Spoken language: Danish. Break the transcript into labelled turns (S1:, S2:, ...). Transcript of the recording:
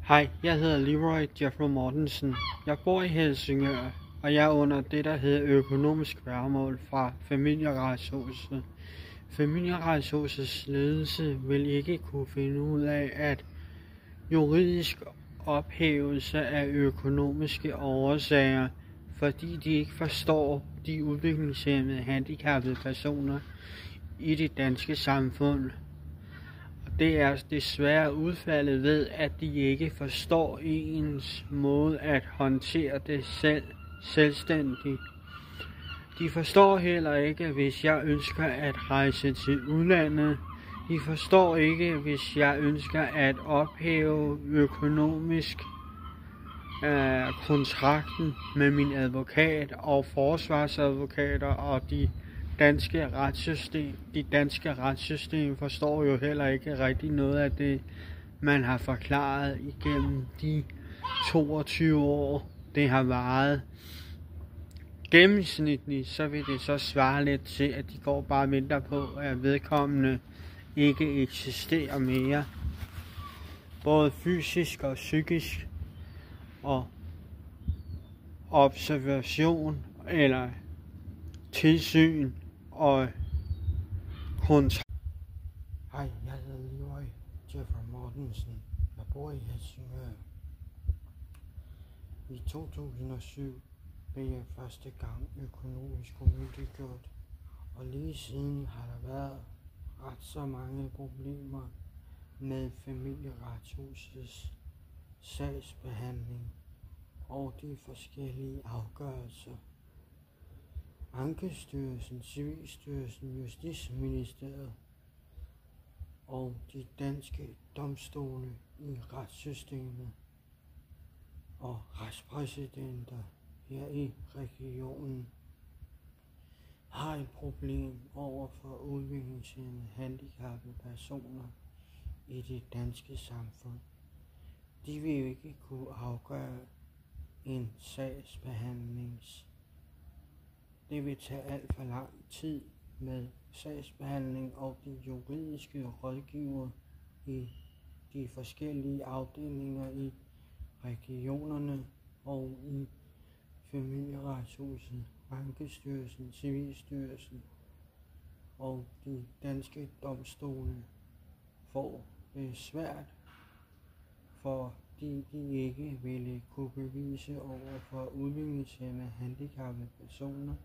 S1: Hej, jeg hedder Leroy Jeffrey Mortensen. Jeg bor i Helsingør, og jeg er under det, der hedder økonomisk værgemål fra Familieretshuset. Familieretshusets ledelse vil ikke kunne finde ud af, at juridisk ophævelse af økonomiske årsager, fordi de ikke forstår de udviklingshæmmede handicappede personer i det danske samfund. Det er desværre udfaldet ved, at de ikke forstår ens måde at håndtere det selvstændigt. De forstår heller ikke, hvis jeg ønsker at rejse til udlandet. De forstår ikke, hvis jeg ønsker at ophæve økonomisk kontrakten med min advokat og forsvarsadvokater og de danske retssystem forstår jo heller ikke rigtig noget af det, man har forklaret igennem de 22 år, det har varet. Gennemsnitligt så vil det så svare lidt til, at de går bare og venter på, at vedkommende ikke eksisterer mere. Både fysisk og psykisk, og observation eller tilsyn og kontrol.
S2: Hej, jeg hedder Leroy Jeffrey Mortensen. Jeg bor i Helsingør. I 2007 blev jeg første gang økonomisk umyndiggjort, og lige siden har der været ret så mange problemer med Familieretshusets sagsbehandling og de forskellige afgørelser. Ankestyrelsen, Civilstyrelsen, Justitsministeriet og de danske domstole i retssystemet og retspræsidenter her i regionen har et problem over for udviklingshæmmede handicappede personer i det danske samfund. De vil jo ikke kunne afgøre en sagsbehandlings. Det vil tage alt for lang tid med sagsbehandling og de juridiske rådgivere i de forskellige afdelinger i regionerne og i Familieretshuset, Ankestyrelsen, Civilstyrelsen og de danske domstole får det svært, fordi de ikke ville kunne bevise over for udviklingshæmmede handicappede personer,